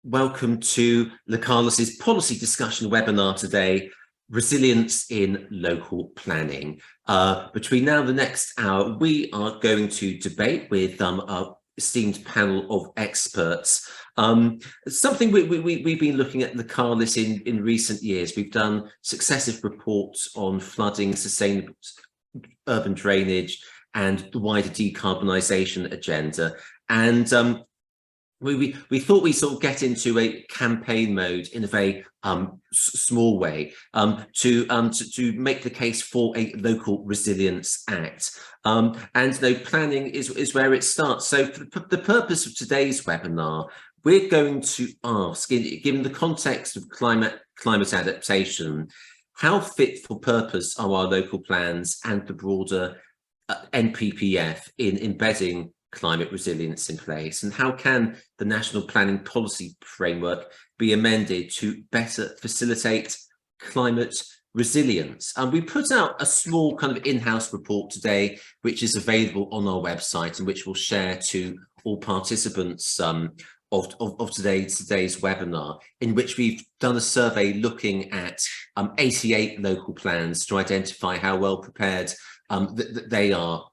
welcome to Localis's policy discussion webinar today, Resilience in Local Planning. Between now and the next hour, we are going to debate with our esteemed panel of experts. Something we've been looking at Localis in recent years. We've done successive reports on flooding, sustainable urban drainage, and the wider decarbonisation agenda. And we thought we'd sort of get into a campaign mode in a very small way to make the case for a local resilience act. And planning is where it starts. So for the purpose of today's webinar, we're going to ask, given the context of climate adaptation, how fit for purpose are our local plans and the broader NPPF in embedding climate resilience in place, and how can the national planning policy framework be amended to better facilitate climate resilience? And we put out a small kind of in-house report today, which is available on our website and which we'll share to all participants of today's webinar, in which we've done a survey looking at 88 local plans to identify how well prepared they are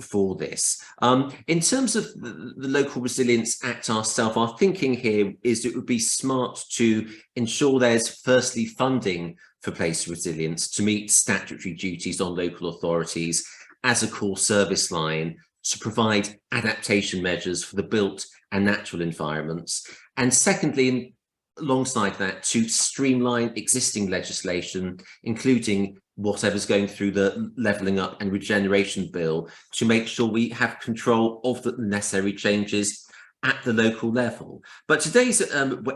for this. In terms of the Local Resilience Act ourselves, our thinking here is it would be smart to ensure there's firstly funding for place resilience to meet statutory duties on local authorities as a core service line, to provide adaptation measures for the built and natural environments, and secondly, alongside that, to streamline existing legislation, including whatever's going through the Levelling Up and Regeneration Bill, to make sure we have control of the necessary changes at the local level. But today's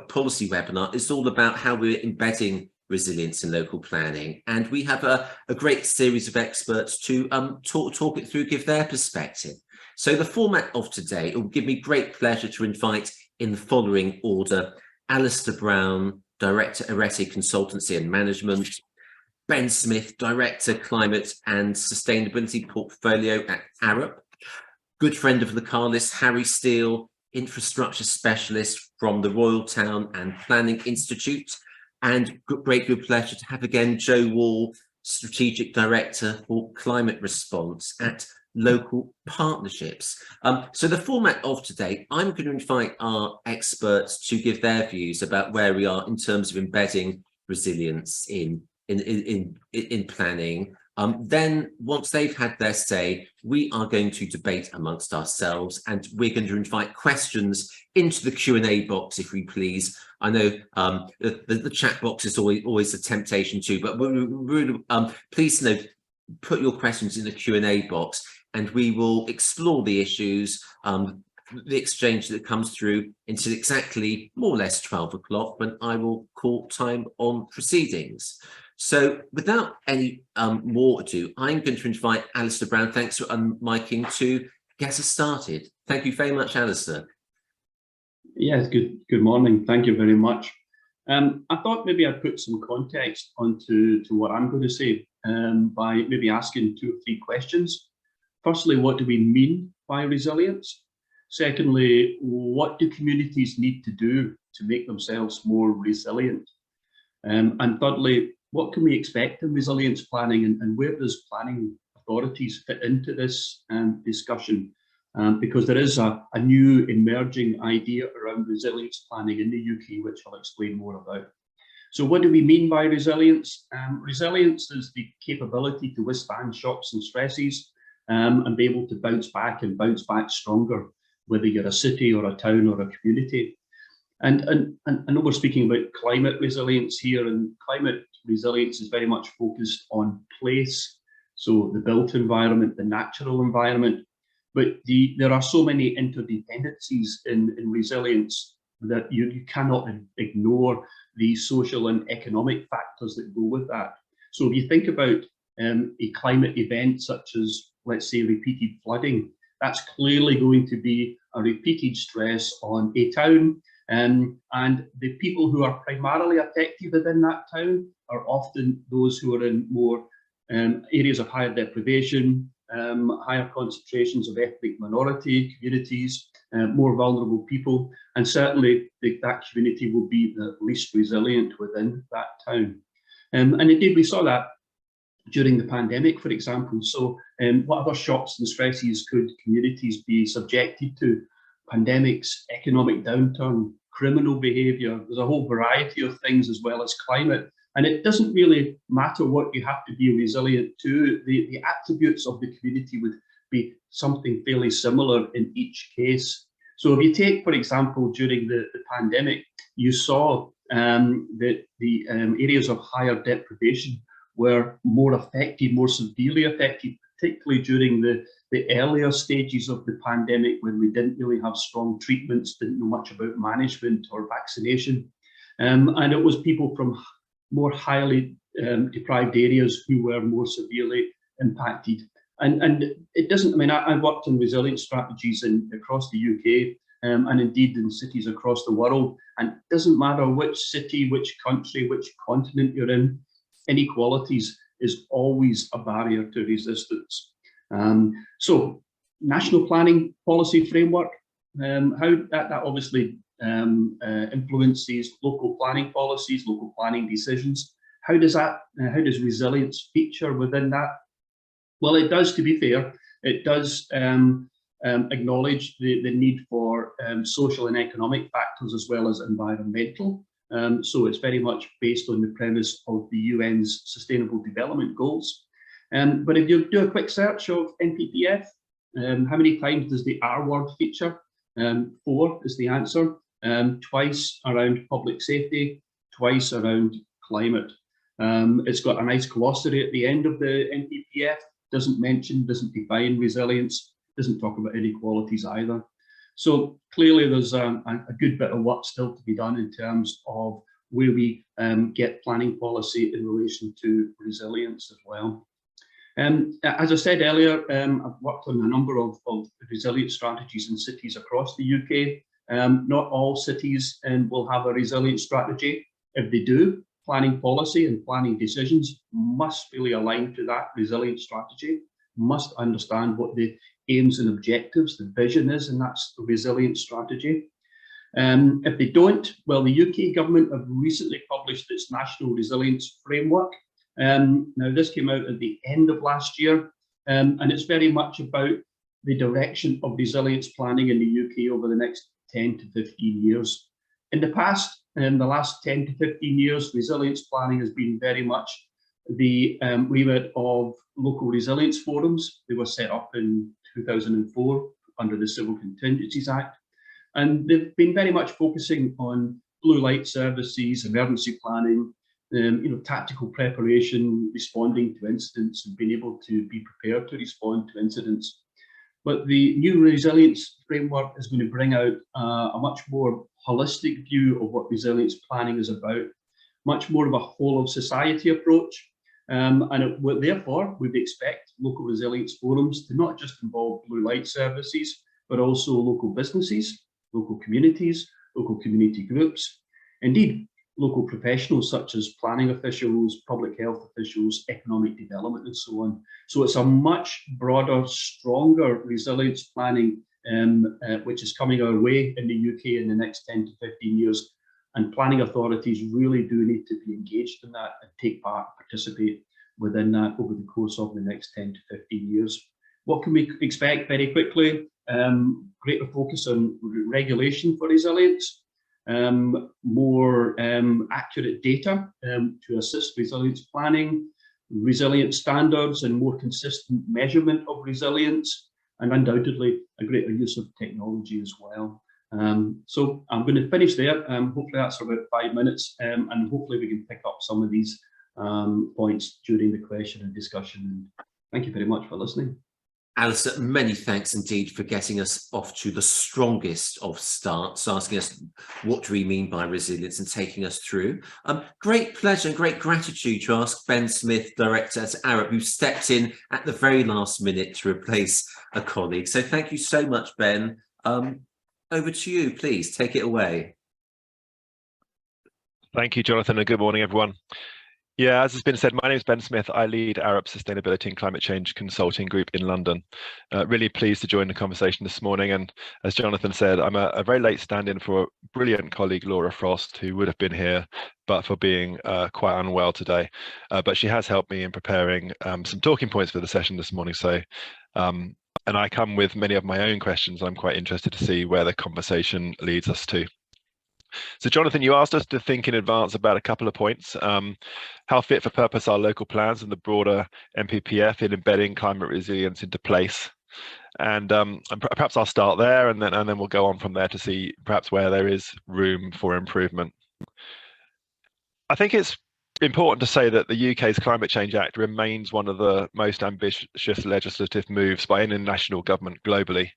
policy webinar is all about how we're embedding resilience in local planning, and we have a great series of experts to talk it through, give their perspective. So the format of today, it will give me great pleasure to invite in the following order: Alistair Brown, Director, Arete Consultancy and Management; Ben Smith, Director, Climate and Sustainability Portfolio at Arup; good friend of Localis, Harry Steele, Infrastructure Specialist from the Royal Town and Planning Institute; and good pleasure to have again Joe Wall, Strategic Director for Climate Response at Local Partnerships. So the format of today, I'm going to invite our experts to give their views about where we are in terms of embedding resilience in planning. Then once they've had their say, we are going to debate amongst ourselves, and we're going to invite questions into the Q&A box, if we please. I know the chat box is always a temptation too, but please put your questions in the Q&A box, and we will explore the issues, the exchange that comes through until exactly more or less 12 o'clock, when I will call time on proceedings. So without any more ado, I'm going to invite Alistair Brown. Thanks for unmiking to get us started. Thank you very much, Alistair. Yes, good morning. Thank you very much. I thought maybe I'd put some context onto what I'm going to say by maybe asking 2 or 3 questions. Firstly, what do we mean by resilience? Secondly, what do communities need to do to make themselves more resilient? And thirdly, what can we expect in resilience planning, and where does planning authorities fit into this discussion? Because there is a new emerging idea around resilience planning in the UK, which I'll explain more about. So what do we mean by resilience? Resilience is the capability to withstand shocks and stresses and be able to bounce back stronger, whether you're a city or a town or a community. And I know we're speaking about climate resilience here, and climate resilience is very much focused on place, so the built environment, the natural environment. But there are so many interdependencies in resilience that you cannot ignore the social and economic factors that go with that. So if you think about a climate event such as, let's say, repeated flooding, that's clearly going to be a repeated stress on a town. And the people who are primarily affected within that town are often those who are in more areas of higher deprivation, higher concentrations of ethnic minority communities, more vulnerable people, and certainly that community will be the least resilient within that town. And indeed, we saw that during the pandemic, for example. So what other shocks and stresses could communities be subjected to? Pandemics, economic downturn, criminal behaviour. There's a whole variety of things, as well as climate. And it doesn't really matter what you have to be resilient to. The attributes of the community would be something fairly similar in each case. So if you take, for example, during the pandemic, you saw that the areas of higher deprivation were more affected, more severely affected, particularly during the earlier stages of the pandemic, when we didn't really have strong treatments, didn't know much about management or vaccination. And it was people from more highly deprived areas who were more severely impacted. And it doesn't, I mean, I worked on resilience strategies across the UK and indeed in cities across the world. And it doesn't matter which city, which country, which continent you're in, inequalities is always a barrier to resistance. So national planning policy framework, how that obviously influences local planning policies, local planning decisions. How does resilience feature within that? Well, it does, to be fair, it does acknowledge the need for social and economic factors as well as environmental. So it's very much based on the premise of the UN's Sustainable Development Goals. But if you do a quick search of NPPF, how many times does the R word feature? 4 is the answer. Twice around public safety, twice around climate. It's got a nice glossary at the end of the NPPF, doesn't define resilience, doesn't talk about inequalities either. So clearly there's a good bit of work still to be done in terms of where we get planning policy in relation to resilience as well. As I said earlier, I've worked on a number of resilience strategies in cities across the UK. Not all cities will have a resilience strategy. If they do, planning policy and planning decisions must really align to that resilience strategy, must understand what the aims and objectives, the vision is, and that's the resilience strategy. If they don't, well, the UK government have recently published its National Resilience Framework. Now, this came out at the end of last year, and it's very much about the direction of resilience planning in the UK over the next 10 to 15 years. In the past, in the last 10 to 15 years, resilience planning has been very much the remit of local resilience forums. They were set up in 2004 under the Civil Contingencies Act, and they've been very much focusing on blue light services, emergency planning, tactical preparation, responding to incidents, and being able to be prepared to respond to incidents. But the new resilience framework is going to bring out a much more holistic view of what resilience planning is about, much more of a whole of society approach. Therefore, we'd expect local resilience forums to not just involve blue light services, but also local businesses, local communities, local community groups, indeed, local professionals such as planning officials, public health officials, economic development, and so on. So it's a much broader, stronger resilience planning which is coming our way in the UK in the next 10 to 15 years. And planning authorities really do need to be engaged in that and take part, participate within that over the course of the next 10 to 15 years. What can we expect very quickly? Greater focus on regulation for resilience, more accurate data to assist resilience planning, resilience standards and more consistent measurement of resilience, and undoubtedly a greater use of technology as well. So I'm going to finish there. Hopefully that's about 5 minutes, and hopefully we can pick up some of these points during the question and discussion. And thank you very much for listening. Alistair, many thanks indeed for getting us off to the strongest of starts, asking us what do we mean by resilience and taking us through. Great pleasure and great gratitude to ask Ben Smith, Director at Arup, who stepped in at the very last minute to replace a colleague. So thank you so much, Ben. Over to you, please, take it away. Thank you, Jonathan, and good morning, everyone. Yeah, as has been said, my name is Ben Smith. I lead Arab Sustainability and Climate Change Consulting Group in London. Really pleased to join the conversation this morning. And as Jonathan said, I'm a very late stand-in for a brilliant colleague, Laura Frost, who would have been here, but for being quite unwell today. But she has helped me in preparing some talking points for the session this morning. So, and I come with many of my own questions. I'm quite interested to see where the conversation leads us to. So Jonathan, you asked us to think in advance about a couple of points. How fit for purpose are local plans and the broader NPPF in embedding climate resilience into place? And perhaps I'll start there and then we'll go on from there to see perhaps where there is room for improvement. I think it's important to say that the UK's Climate Change Act remains one of the most ambitious legislative moves by any national government globally.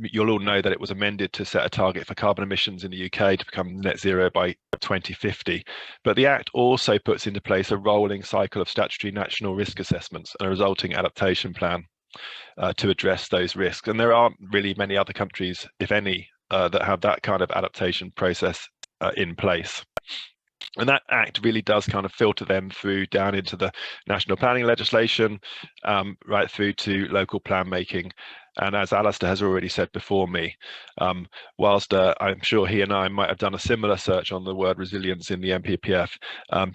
You'll all know that it was amended to set a target for carbon emissions in the UK to become net zero by 2050. But the Act also puts into place a rolling cycle of statutory national risk assessments and a resulting adaptation plan to address those risks. And there aren't really many other countries, if any, that have that kind of adaptation process in place. And that act really does kind of filter them through down into the national planning legislation, right through to local plan making. And as Alistair has already said before me, whilst I'm sure he and I might have done a similar search on the word resilience in the NPPF,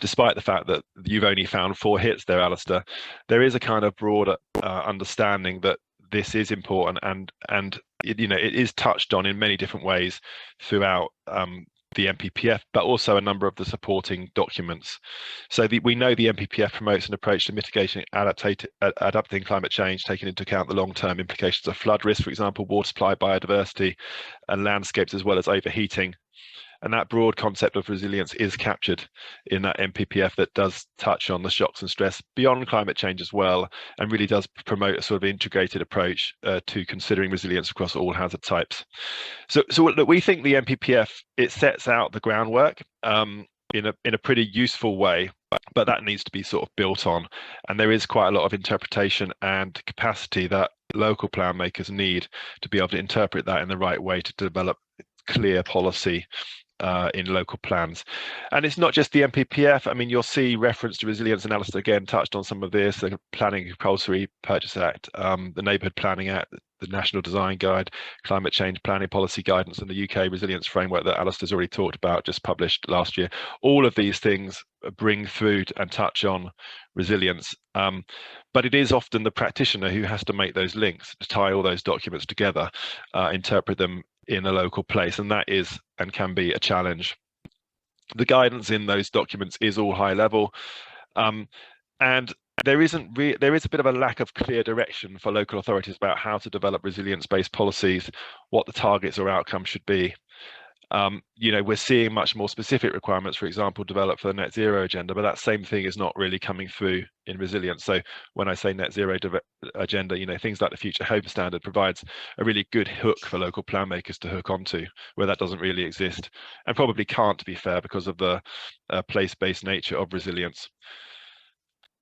despite the fact that you've only found 4 hits there, Alistair, there is a kind of broader understanding that this is important and it is touched on in many different ways throughout the NPPF, but also a number of the supporting documents. So we know the NPPF promotes an approach to mitigation adapting climate change, taking into account the long-term implications of flood risk, for example, water supply, biodiversity, and landscapes, as well as overheating. And that broad concept of resilience is captured in that NPPF that does touch on the shocks and stress beyond climate change as well, and really does promote a sort of integrated approach to considering resilience across all hazard types. So look, we think the NPPF, it sets out the groundwork in a pretty useful way, but that needs to be sort of built on. And there is quite a lot of interpretation and capacity that local plan makers need to be able to interpret that in the right way to develop clear policy in local plans. And it's not just the NPPF. I mean, you'll see reference to resilience, and Alistair again touched on some of this, the Planning Compulsory Purchase Act, the Neighbourhood Planning Act, the National Design Guide, Climate Change Planning Policy Guidance, and the UK Resilience Framework that Alistair's already talked about, just published last year. All of these things bring through and touch on resilience. But it is often the practitioner who has to make those links, to tie all those documents together, interpret them in a local place, and that is and can be a challenge. The guidance in those documents is all high level, and there is a bit of a lack of clear direction for local authorities about how to develop resilience-based policies, what the targets or outcomes should be. We're seeing much more specific requirements, for example, developed for the net zero agenda, but that same thing is not really coming through in resilience. So when I say net zero agenda, things like the Future Home Standard provides a really good hook for local plan makers to hook onto, where that doesn't really exist, and probably can't, to be fair, because of the place-based nature of resilience.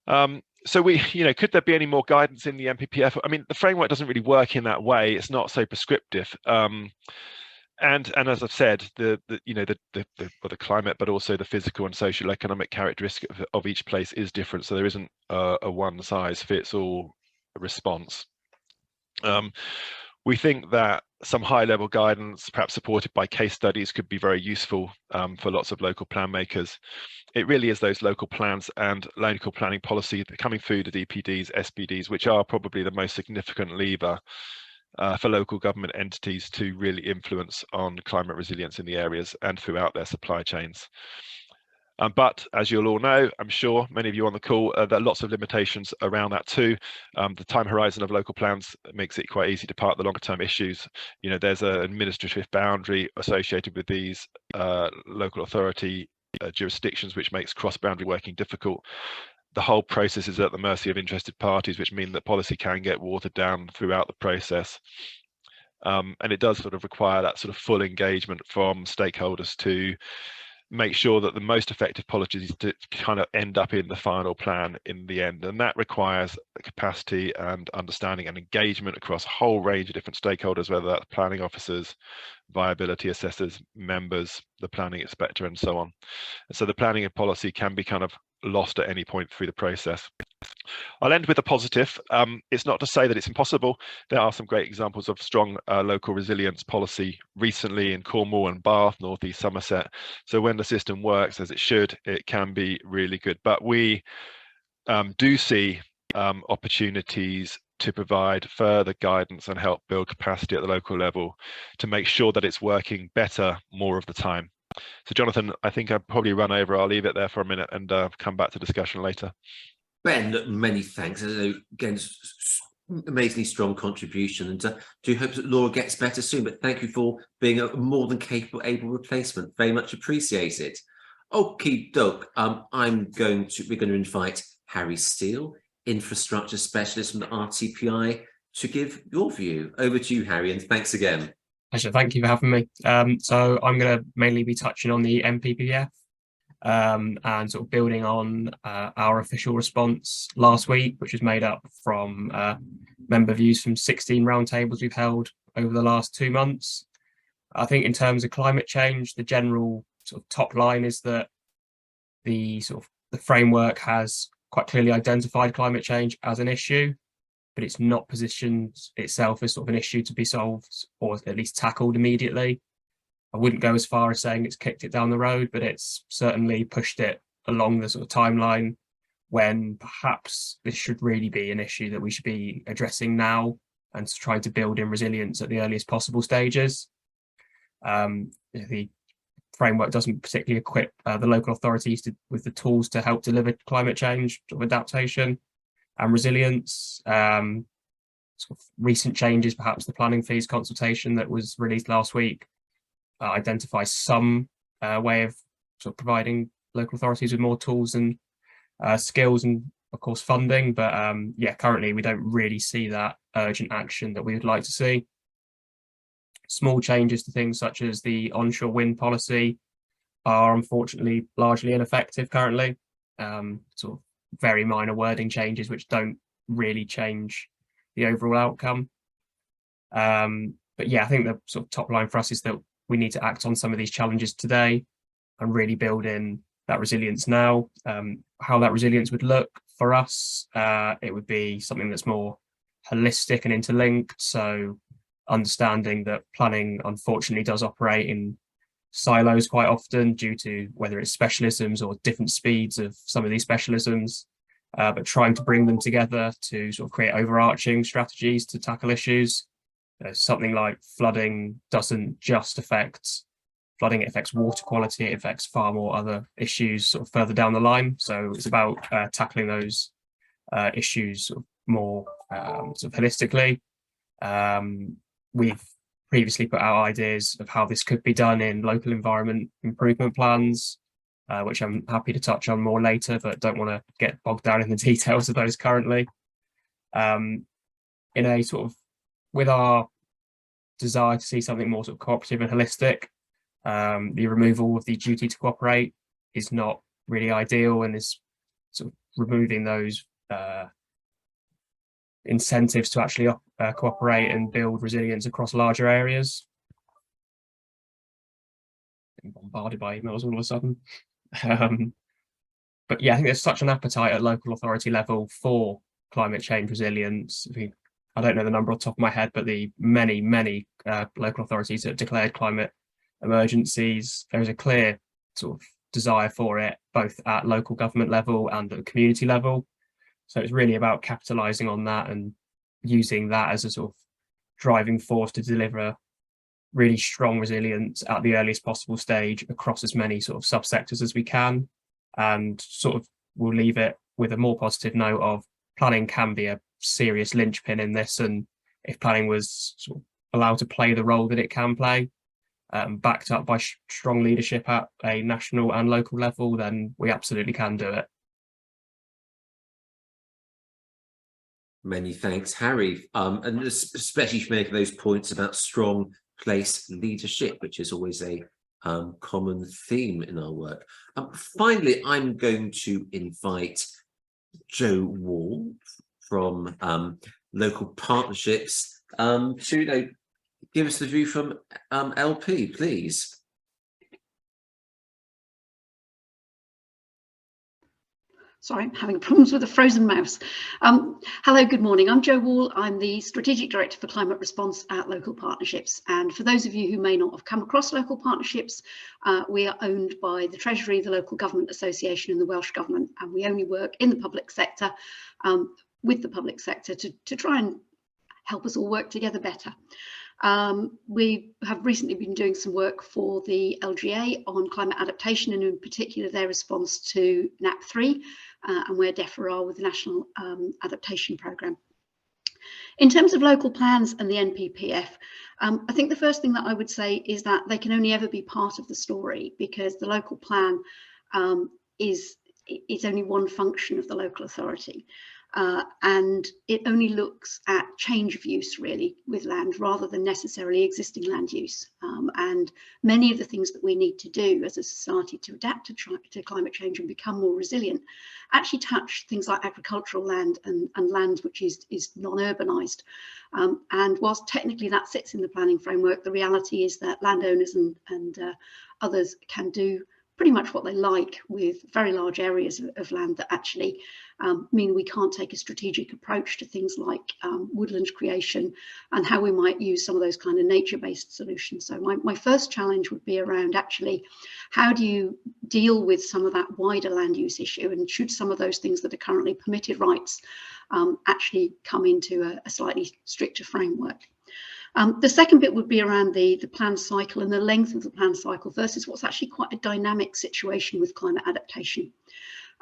So could there be any more guidance in the NPPF? I mean, the framework doesn't really work in that way. It's not so prescriptive. And as I've said, the climate, but also the physical and social economic characteristic of each place is different. So there isn't a one-size-fits-all response. We think that some high-level guidance, perhaps supported by case studies, could be very useful for lots of local plan makers. It really is those local plans and local planning policy coming through the DPDs, SPDs, which are probably the most significant lever for local government entities to really influence on climate resilience in the areas and throughout their supply chains. But as you'll all know, I'm sure many of you on the call, there are lots of limitations around that too. The time horizon of local plans makes it quite easy to park the longer term issues. There's an administrative boundary associated with these local authority jurisdictions, which makes cross-boundary working difficult. The whole process is at the mercy of interested parties, which mean that policy can get watered down throughout the process. And it does sort of require that sort of full engagement from stakeholders to make sure that the most effective policies to kind of end up in the final plan in the end. And that requires capacity and understanding and engagement across a whole range of different stakeholders, whether that's planning officers, viability assessors, members, the planning inspector, and so on. So the planning and policy can be kind of lost at any point through the process. I'll end with a positive. It's not to say that it's impossible. There are some great examples of strong local resilience policy recently in Cornwall and Bath, North East Somerset. So when the system works as it should, it can be really good. But we do see opportunities to provide further guidance and help build capacity at the local level to make sure that it's working better more of the time. So Jonathan, I think I've probably run over. I'll leave it there for a minute and come back to discussion later. Ben, many thanks. Again, amazingly strong contribution, and do hope that Laura gets better soon. But thank you for being a more than capable, able replacement. Very much appreciated. Okie doke. We're going to invite Harry Steele, infrastructure specialist from the RTPI, to give your view. Over to you, Harry, and thanks again. Pleasure. Thank you for having me. So I'm going to mainly be touching on the NPPF. And sort of building on our official response last week, which was made up from member views from 16 roundtables we've held over the last 2 months. I think in terms of climate change, the general sort of top line is that the framework has quite clearly identified climate change as an issue, but it's not positioned itself as sort of an issue to be solved or at least tackled immediately. I wouldn't go as far as saying it's kicked it down the road, but it's certainly pushed it along the sort of timeline when perhaps this should really be an issue that we should be addressing now and trying to build in resilience at the earliest possible stages. The framework doesn't particularly equip the local authorities with the tools to help deliver climate change sort of adaptation and resilience. Sort of recent changes, perhaps the planning fees consultation that was released last week, identifies some way of sort of providing local authorities with more tools and skills and of course funding, but yeah, currently we don't really see that urgent action that we would like to see. Small changes to things such as the onshore wind policy are unfortunately largely ineffective currently. Sort of very minor wording changes which don't really change the overall outcome. But yeah, I think the sort of top line for us is that we need to act on some of these challenges today and really build in that resilience now. How that resilience would look for us, it would be something that's more holistic and interlinked. So understanding that planning unfortunately does operate in silos quite often due to whether it's specialisms or different speeds of some of these specialisms, but trying to bring them together to sort of create overarching strategies to tackle issues. Something like flooding doesn't just affect flooding, it affects water quality, it affects far more other issues sort of further down the line. So it's about tackling those issues sort of more sort of holistically. We've previously put out ideas of how this could be done in local environment improvement plans, which I'm happy to touch on more later, but don't want to get bogged down in the details of those currently. In a sort of, with our desire to see something more sort of cooperative and holistic, the removal of the duty to cooperate is not really ideal and is sort of removing those incentives to actually cooperate and build resilience across larger areas. I'm bombarded by emails all of a sudden. But yeah, I think there's such an appetite at local authority level for climate change resilience. I don't know the number off the top of my head, but the many local authorities that have declared climate emergencies, there is a clear sort of desire for it, both at local government level and at the community level. So it's really about capitalising on that and using that as a sort of driving force to deliver really strong resilience at the earliest possible stage across as many sort of subsectors as we can. And sort of we'll leave it with a more positive note of planning can be a serious linchpin in this, and if planning was sort of allowed to play the role that it can play, backed up by strong leadership at a national and local level, then we absolutely can do it. Many thanks, Harry, and especially for making those points about strong place leadership, which is always a common theme in our work. Finally, I'm going to invite Jo Wall from Local Partnerships to give us the view from LP, please. Sorry, I'm having problems with a frozen mouse. Hello, good morning. I'm Jo Wall. I'm the Strategic Director for Climate Response at Local Partnerships. And for those of you who may not have come across Local Partnerships, we are owned by the Treasury, the Local Government Association and the Welsh Government. And we only work in the public sector with the public sector to try and help us all work together better. We have recently been doing some work for the LGA on climate adaptation, and in particular their response to NAP3 and where DEFRA are with the National Adaptation Programme. In terms of local plans and the NPPF, I think the first thing that I would say is that they can only ever be part of the story, because the local plan is only one function of the local authority. And it only looks at change of use really with land rather than necessarily existing land use. And many of the things that we need to do as a society to adapt to climate change and become more resilient actually touch things like agricultural land and land which is non-urbanized. And whilst technically that sits in the planning framework, the reality is that landowners and others can do pretty much what they like with very large areas of land that actually mean we can't take a strategic approach to things like woodland creation and how we might use some of those kind of nature-based solutions. So my first challenge would be around actually how do you deal with some of that wider land use issue, and should some of those things that are currently permitted rights actually come into a slightly stricter framework. The second bit would be around the plan cycle and the length of the plan cycle versus what's actually quite a dynamic situation with climate adaptation.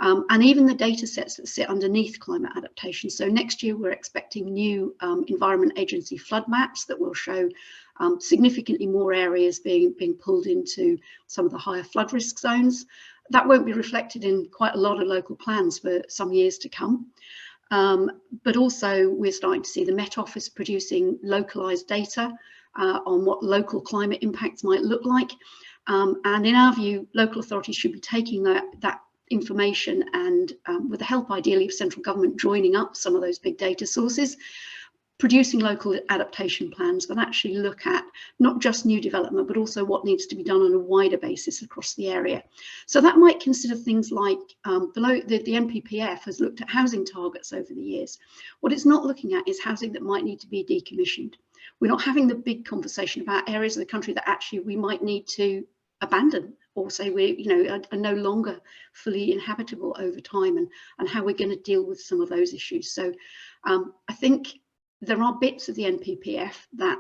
And even the data sets that sit underneath climate adaptation. So next year we're expecting new Environment Agency flood maps that will show significantly more areas being pulled into some of the higher flood risk zones. That won't be reflected in quite a lot of local plans for some years to come. But also we're starting to see the Met Office producing localised data on what local climate impacts might look like. And in our view, local authorities should be taking that information and with the help ideally of central government joining up some of those big data sources, producing local adaptation plans that actually look at not just new development, but also what needs to be done on a wider basis across the area. So that might consider things like the NPPF has looked at housing targets over the years. What it's not looking at is housing that might need to be decommissioned. We're not having the big conversation about areas of the country that actually we might need to abandon or say are no longer fully inhabitable over time, and how we're going to deal with some of those issues. So I think there are bits of the NPPF that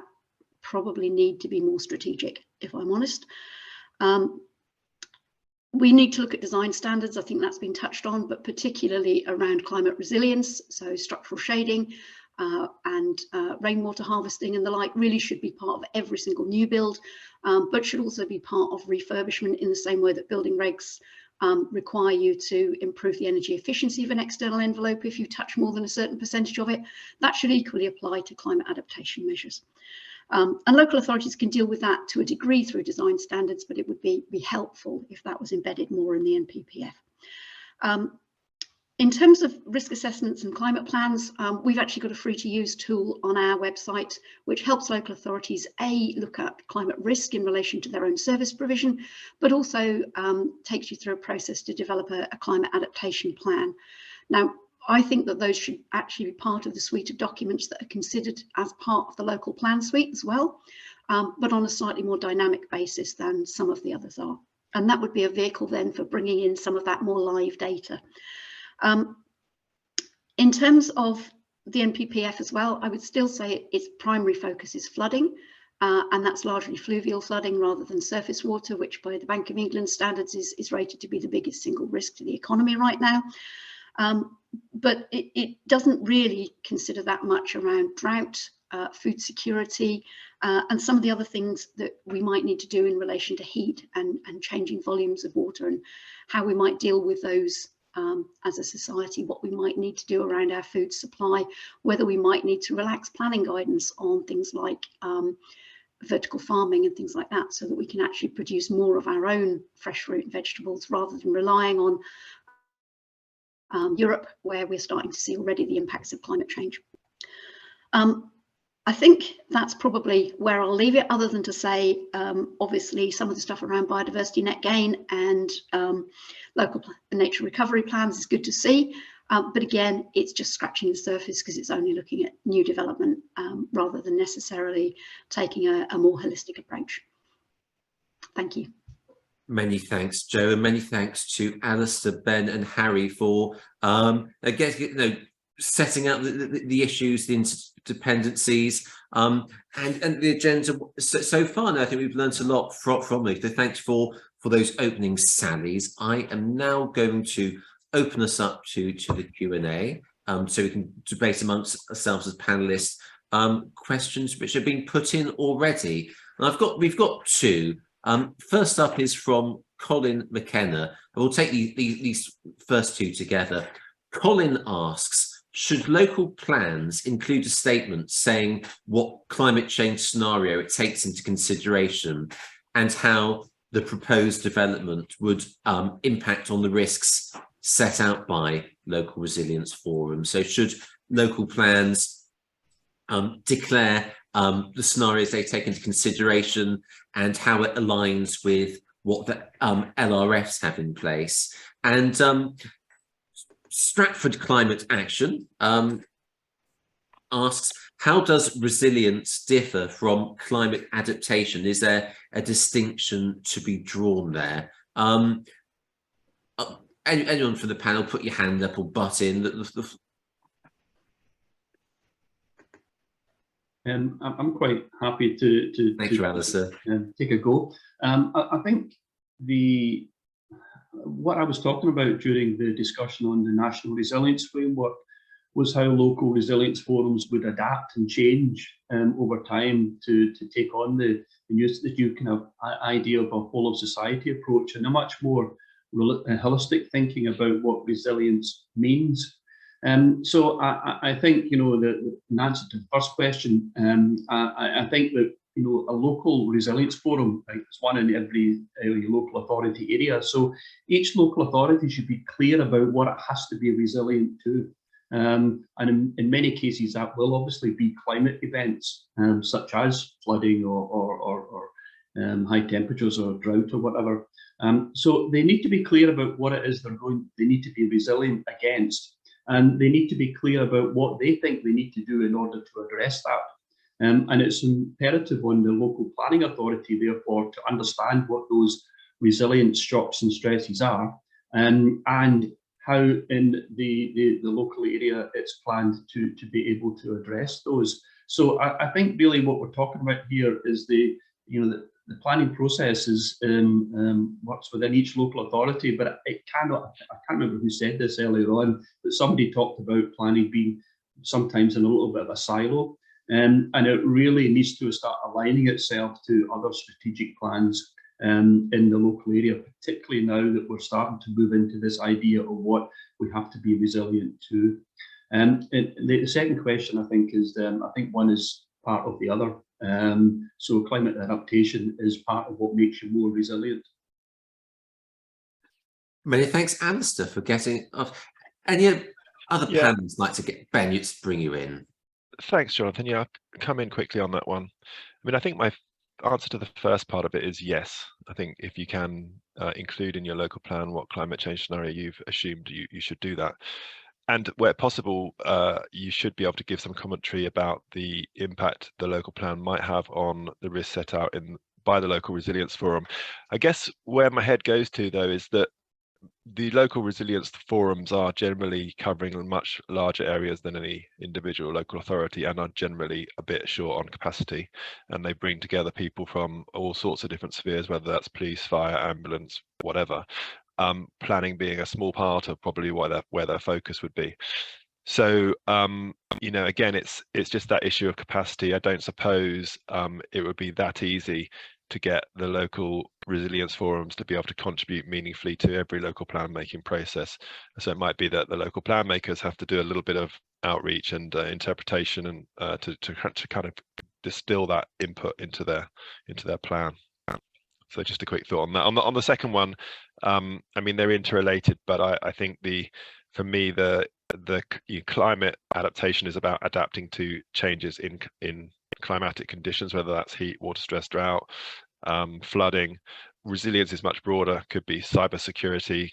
probably need to be more strategic, if I'm honest. We need to look at design standards. I think that's been touched on, but particularly around climate resilience, so structural shading and rainwater harvesting and the like really should be part of every single new build, but should also be part of refurbishment in the same way that building regs require you to improve the energy efficiency of an external envelope if you touch more than a certain percentage of it. That should equally apply to climate adaptation measures. And local authorities can deal with that to a degree through design standards, but it would be helpful if that was embedded more in the NPPF. In terms of risk assessments and climate plans, we've actually got a free to use tool on our website, which helps local authorities look at climate risk in relation to their own service provision, but also takes you through a process to develop a climate adaptation plan. Now, I think that those should actually be part of the suite of documents that are considered as part of the local plan suite as well, but on a slightly more dynamic basis than some of the others are. And that would be a vehicle then for bringing in some of that more live data. In terms of the NPPF as well, I would still say its primary focus is flooding, and that's largely fluvial flooding rather than surface water, which by the Bank of England standards is rated to be the biggest single risk to the economy right now. But it doesn't really consider that much around drought, food security, and some of the other things that we might need to do in relation to heat and changing volumes of water and how we might deal with those as a society, what we might need to do around our food supply, whether we might need to relax planning guidance on things like vertical farming and things like that, so that we can actually produce more of our own fresh fruit and vegetables rather than relying on Europe, where we're starting to see already the impacts of climate change. I think that's probably where I'll leave it, other than to say, obviously, some of the stuff around biodiversity net gain and local nature recovery plans is good to see. But again, it's just scratching the surface because it's only looking at new development rather than necessarily taking a more holistic approach. Thank you. Many thanks, Joe, and many thanks to Alistair, Ben, and Harry for again, setting out the issues, the interdependencies, and the agenda so far. And I think we've learned a lot from it. So thanks for those opening sallies. I am now going to open us up to the Q&A, so we can debate amongst ourselves as panelists questions which have been put in already. And we've got two. First up is from Colin McKenna. We'll take these first two together. Colin asks, should local plans include a statement saying what climate change scenario it takes into consideration and how the proposed development would impact on the risks set out by local resilience forums? So should local plans declare the scenarios they take into consideration and how it aligns with what the LRFs have in place? And Stratford Climate Action asks, how does resilience differ from climate adaptation? Is there a distinction to be drawn there? Anyone from the panel, put your hand up or butt in. I'm quite happy to Thank you, Alistair. Take a go. I think what I was talking about during the discussion on the National Resilience Framework was how local resilience forums would adapt and change over time to take on the new kind of idea of a whole of society approach and a much more holistic thinking about what resilience means. So I think, in answer to the first question, I think that, a local resilience forum, like there's one in every local authority area. So each local authority should be clear about what it has to be resilient to. And in many cases, that will obviously be climate events, such as flooding or high temperatures or drought or whatever. So they need to be clear about what it is they need to be resilient against. And they need to be clear about what they think they need to do in order to address that. And it's imperative on the local planning authority, therefore, to understand what those resilient shocks and stresses are, and how in the local area it's planned to be able to address those. So I think really what we're talking about here is the planning process is works within each local authority, but it cannot. I can't remember who said this earlier on, but somebody talked about planning being sometimes in a little bit of a silo, and it really needs to start aligning itself to other strategic plans in the local area, particularly now that we're starting to move into this idea of what we have to be resilient to. And the second question, I think, is I think one is part of the other. So climate adaptation is part of what makes you more resilient. Many thanks, Alistair, for getting off. Any other panels like to get Ben? Let's bring you in. Thanks, Jonathan. Yeah, I'll come in quickly on that one. I mean, I think my answer to the first part of it is yes. I think if you can include in your local plan what climate change scenario you've assumed, you should do that. And where possible, you should be able to give some commentary about the impact the local plan might have on the risk set out by the local resilience forum. I guess where my head goes to, though, is that the local resilience forums are generally covering much larger areas than any individual local authority and are generally a bit short on capacity. And they bring together people from all sorts of different spheres, whether that's police, fire, ambulance, whatever. Planning being a small part of probably where their focus would be. So, again, it's just that issue of capacity. I don't suppose it would be that easy to get the local resilience forums to be able to contribute meaningfully to every local plan making process. So it might be that the local plan makers have to do a little bit of outreach and interpretation and to kind of distill that input into their plan. So just a quick thought on that. On the second one, I mean, they're interrelated, but I think for me the climate adaptation is about adapting to changes in climatic conditions, whether that's heat, water stress, drought, flooding. Resilience is much broader, could be cybersecurity,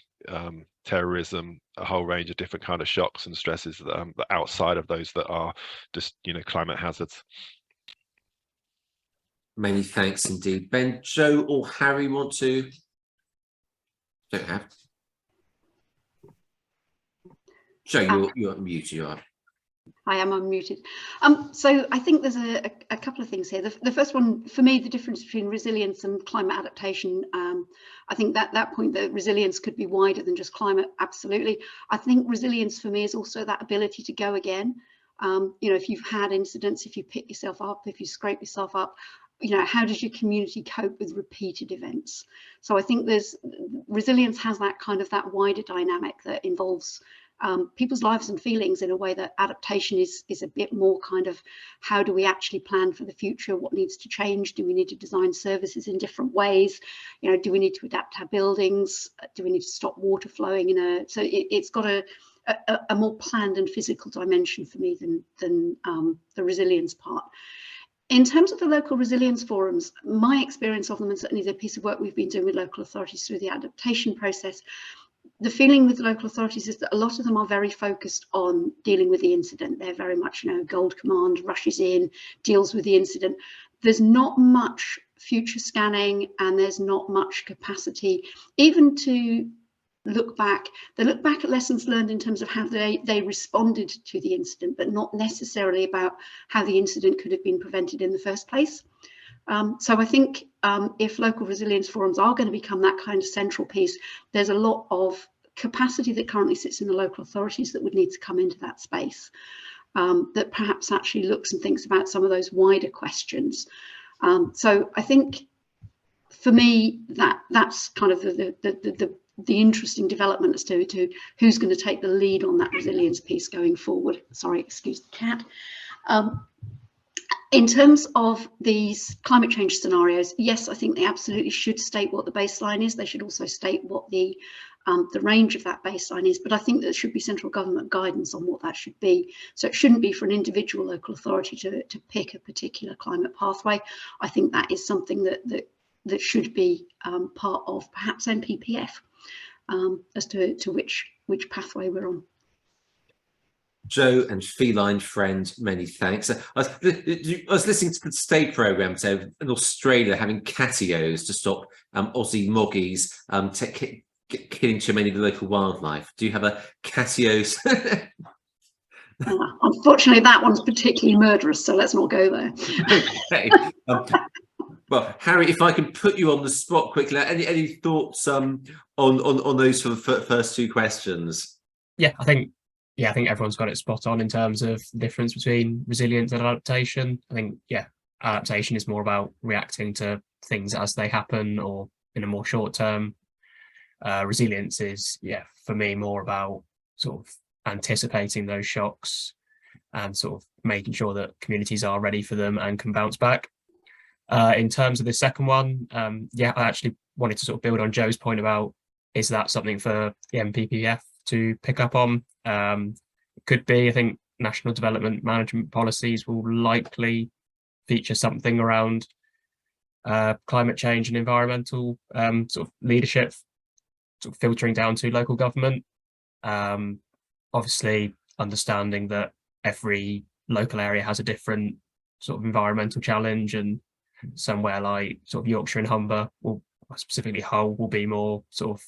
terrorism, a whole range of different kind of shocks and stresses that outside of those that are just climate hazards. Many thanks indeed. Ben, Joe or Harry want to? Don't have. Joe, you're unmuted. You are. I am unmuted. So I think there's a couple of things here. The first one, for me, the difference between resilience and climate adaptation, I think that point that resilience could be wider than just climate, absolutely. I think resilience for me is also that ability to go again. If you've had incidents, if you pick yourself up, if you scrape yourself up, how does your community cope with repeated events? So I think resilience has that kind of that wider dynamic that involves people's lives and feelings in a way that adaptation is a bit more kind of, how do we actually plan for the future? What needs to change? Do we need to design services in different ways? Do we need to adapt our buildings? Do we need to stop water flowing? So it's got a more planned and physical dimension for me than the resilience part. In terms of the local resilience forums, my experience of them, and certainly the piece of work we've been doing with local authorities through the adaptation process, the feeling with the local authorities is that a lot of them are very focused on dealing with the incident. They're very much, Gold Command rushes in, deals with the incident. There's not much future scanning, and there's not much capacity even to look back. They look back at lessons learned in terms of how they responded to the incident, but not necessarily about how the incident could have been prevented in the first place. So I think if local resilience forums are going to become that kind of central piece, there's a lot of capacity that currently sits in the local authorities that would need to come into that space, that perhaps actually looks and thinks about some of those wider questions. So I think for me, that's kind of the interesting development as to who's going to take the lead on that resilience piece going forward. Sorry, excuse the cat. In terms of these climate change scenarios, yes, I think they absolutely should state what the baseline is. They should also state what the range of that baseline is, but I think there should be central government guidance on what that should be. So it shouldn't be for an individual local authority to pick a particular climate pathway. I think that is something that should be part of perhaps NPPF as to which pathway we're on. Joe and feline friend, many thanks. I was listening to the state programme so in Australia having catios to stop Aussie moggies killing too many of the local wildlife. Do you have a catios? Unfortunately, that one's particularly murderous, so let's not go there. Okay. Well, Harry, if I can put you on the spot quickly, any thoughts on those for the first two questions? Yeah, I think everyone's got it spot on in terms of the difference between resilience and adaptation. I think, adaptation is more about reacting to things as they happen or in a more short term. Resilience is, for me, more about sort of anticipating those shocks and sort of making sure that communities are ready for them and can bounce back. In terms of the second one, I actually wanted to sort of build on Joe's point about, is that something for the NPPF to pick up on? Could be. I think national development management policies will likely feature something around climate change and environmental sort of leadership, sort of filtering down to local government. Obviously, understanding that every local area has a different sort of environmental challenge, and somewhere like sort of Yorkshire and Humber, specifically Hull, will be more sort of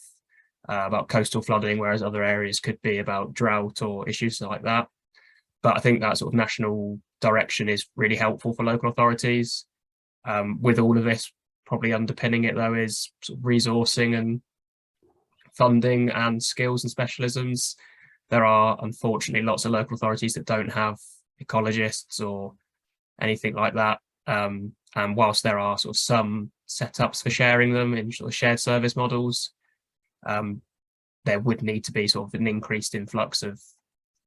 about coastal flooding, whereas other areas could be about drought or issues like that. But I think that sort of national direction is really helpful for local authorities. With all of this, probably underpinning it though is sort of resourcing and funding and skills and specialisms. There are unfortunately lots of local authorities that don't have ecologists or anything like that. And whilst there are sort of some setups for sharing them in sort of shared service models, there would need to be sort of an increased influx of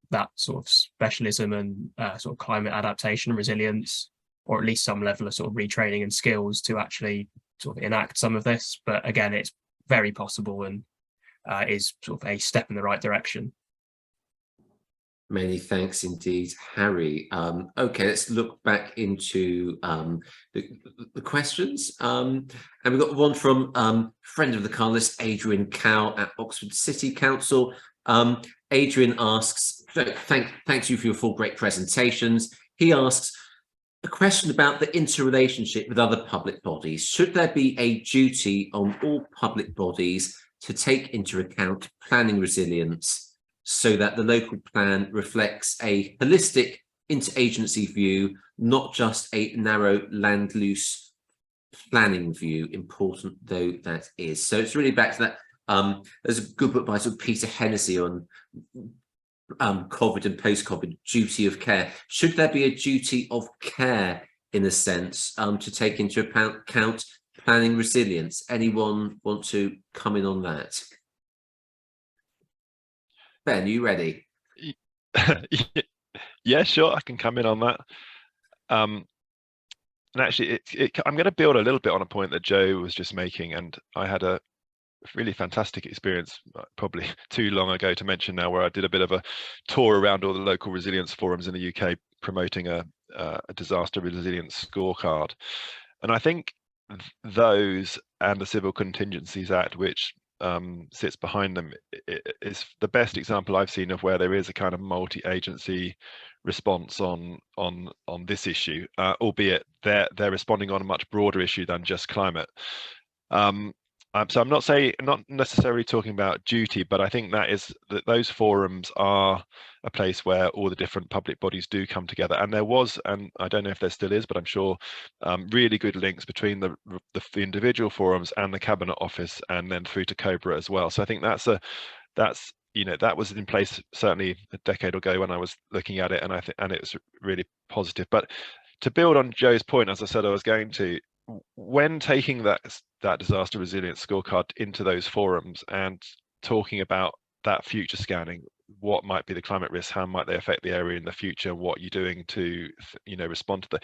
that sort of specialism and sort of climate adaptation and resilience or at least some level of sort of retraining and skills to actually sort of enact some of this. But again, it's very possible and is sort of a step in the right direction. Many thanks indeed, Harry. Okay, let's look back into the questions. And we've got one from friend of the Localis, Adrian Cow at Oxford City Council. Adrian asks, thanks you for your full great presentations. He asks a question about the interrelationship with other public bodies. Should there be a duty on all public bodies to take into account planning resilience so that the local plan reflects a holistic interagency view, not just a narrow land-loose planning view, important though that is? So it's really back to that. There's a good book by sort of Peter Hennessy on COVID and post-COVID, duty of care. Should there be a duty of care in a sense to take into account planning resilience? Anyone want to come in on that? Ben, you ready? Yeah, sure, I can come in on that. And actually, I'm going to build a little bit on a point that Joe was just making, and I had a really fantastic experience probably too long ago to mention now, where I did a bit of a tour around all the local resilience forums in the UK promoting a disaster resilience scorecard. And I think those and the Civil Contingencies Act, which sits behind them, is the best example I've seen of where there is a kind of multi-agency response on this issue, albeit they're responding on a much broader issue than just climate. So I'm not necessarily talking about duty, but I think that those forums are a place where all the different public bodies do come together. And there was, and I don't know if there still is, but I'm sure really good links between the individual forums and the Cabinet Office, and then through to COBRA as well. So I think that was in place certainly a decade ago when I was looking at it, and it was really positive. But to build on Joe's point, as I said I was going to, when taking that disaster resilience scorecard into those forums and talking about that future scanning, what might be the climate risks, how might they affect the area in the future, what you're doing to respond to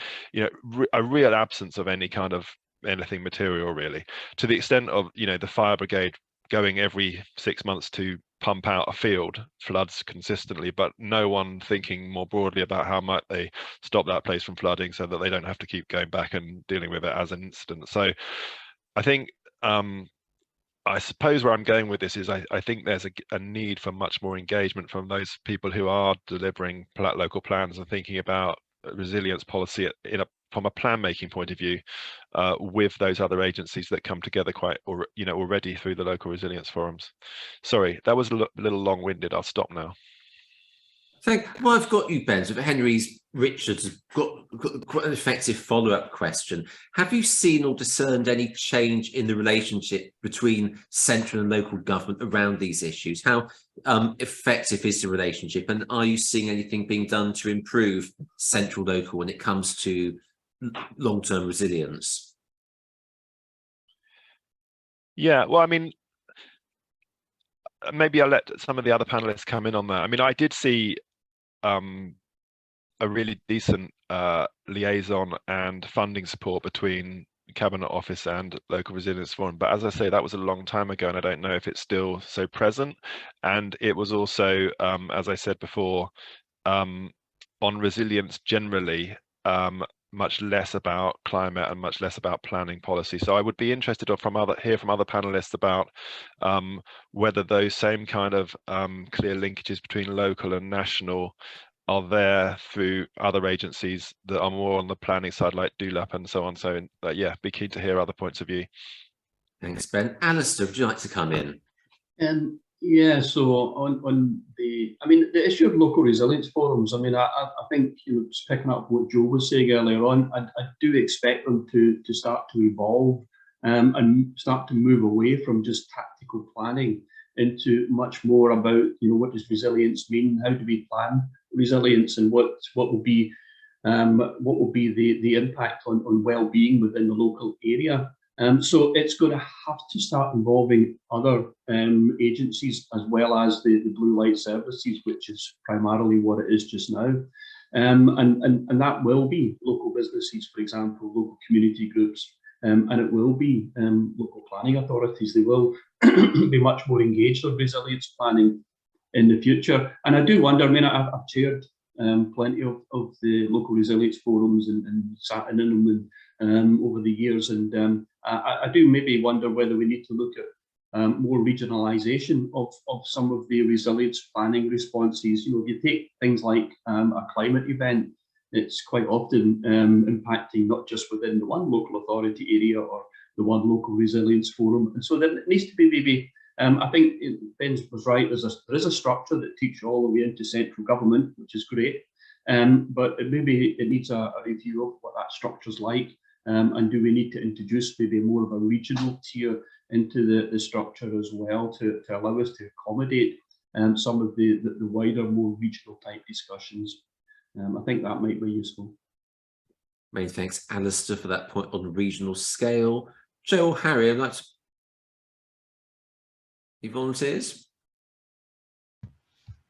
a real absence of any kind of anything material, really, to the extent of the fire brigade going every 6 months to pump out a field floods consistently, but no one thinking more broadly about how might they stop that place from flooding so that they don't have to keep going back and dealing with it as an incident. So I think I suppose where I'm going with this is I think there's a need for much more engagement from those people who are delivering local plans and thinking about resilience policy from a plan making point of view with those other agencies that come together already through the local resilience forums. Sorry, that was a little long-winded. I'll stop now. Well, I've got you, Ben. So Richard's has got quite an effective follow-up question. Have you seen or discerned any change in the relationship between central and local government around these issues? How effective is the relationship, and are you seeing anything being done to improve central-local when it comes to long-term resilience? Yeah, well, I mean, maybe I'll let some of the other panelists come in on that. I mean, I did see a really decent liaison and funding support between Cabinet Office and Local Resilience Forum, but as I say, that was a long time ago, and I don't know if it's still so present. And it was also, as I said before, on resilience generally, much less about climate and much less about planning policy. So I would be interested to hear from other panelists about whether those same kind of clear linkages between local and national are there through other agencies that are more on the planning side, like DULAP and so on. So yeah, be keen to hear other points of view. Thanks, Ben. Alistair, would you like to come in? Yeah, so on the issue of local resilience forums, I mean, I think, just picking up what Joe was saying earlier on, I do expect them to start to evolve and start to move away from just tactical planning into much more about, what does resilience mean? How do we plan resilience, and what will be the impact on well-being within the local area? So it's going to have to start involving other agencies as well as the blue light services, which is primarily what it is just now. And that will be local businesses, for example, local community groups, and it will be local planning authorities. They will be much more engaged on resilience planning in the future. And I do wonder, I mean, I've chaired plenty of the local resilience forums and sat in them over the years, and I do maybe wonder whether we need to look at more regionalisation of some of the resilience planning responses. You know, if you take things like a climate event, it's quite often impacting not just within the one local authority area or the one local resilience forum. And so there needs to be maybe, I think Ben was right, there is a structure that takes you all the way into central government, which is great, but maybe it needs a review of what that structure's like, and do we need to introduce maybe more of a regional tier into the structure as well to allow us to accommodate some of the wider, more regional type discussions. I think that might be useful. Many thanks, Alistair, for that point on regional scale. Joe or Harry, I'd like to... Any volunteers?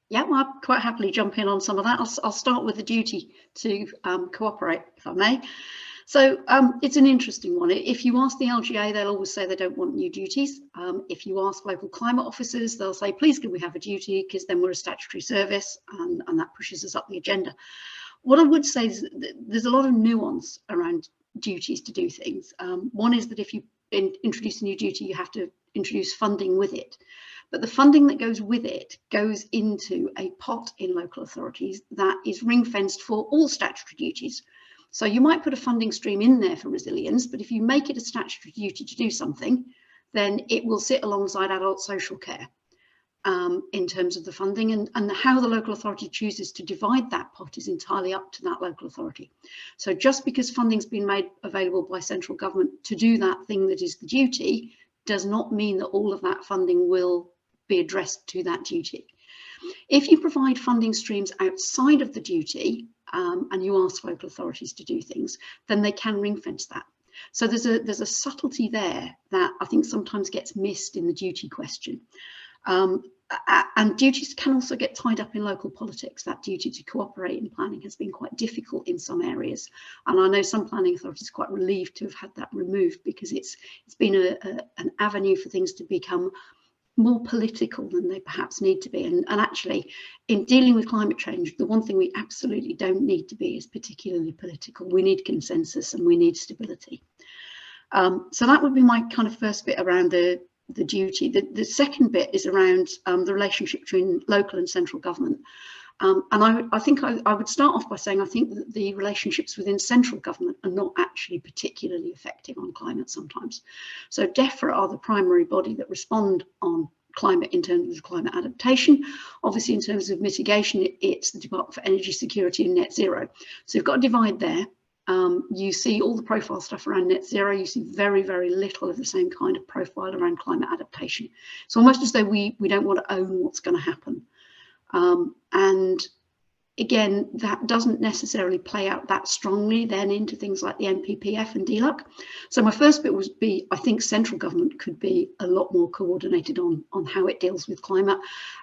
Yeah, well, I'll quite happily jump in on some of that. I'll start with the duty to cooperate, if I may. So it's an interesting one. If you ask the LGA, they'll always say they don't want new duties. If you ask local climate officers, they'll say, please, can we have a duty? Because then we're a statutory service, and that pushes us up the agenda. What I would say is that there's a lot of nuance around duties to do things. One is that if you introduce a new duty, you have to introduce funding with it. But the funding that goes with it goes into a pot in local authorities that is ring-fenced for all statutory duties. So you might put a funding stream in there for resilience, but if you make it a statutory duty to do something, then it will sit alongside adult social care in terms of the funding, and how the local authority chooses to divide that pot is entirely up to that local authority. So just because funding's been made available by central government to do that thing that is the duty does not mean that all of that funding will be addressed to that duty. If you provide funding streams outside of the duty, and you ask local authorities to do things, then they can ring fence that. So there's a subtlety there that I think sometimes gets missed in the duty question. And duties can also get tied up in local politics. That duty to cooperate in planning has been quite difficult in some areas. And I know some planning authorities are quite relieved to have had that removed, because it's been an avenue for things to become more political than they perhaps need to be. And actually, in dealing with climate change, the one thing we absolutely don't need to be is particularly political. We need consensus and we need stability. So that would be my kind of first bit around the duty. The second bit is around the relationship between local and central government. And I think I would start off by saying I think that the relationships within central government are not actually particularly effective on climate sometimes. So DEFRA are the primary body that respond on climate in terms of climate adaptation. Obviously, in terms of mitigation, it's the Department for Energy Security and Net Zero. So you've got a divide there. You see all the profile stuff around net zero. You see very, very little of the same kind of profile around climate adaptation. It's almost as though we don't want to own what's going to happen. And again, that doesn't necessarily play out that strongly then into things like the NPPF and DLUC. So my first bit would be, I think central government could be a lot more coordinated on how it deals with climate,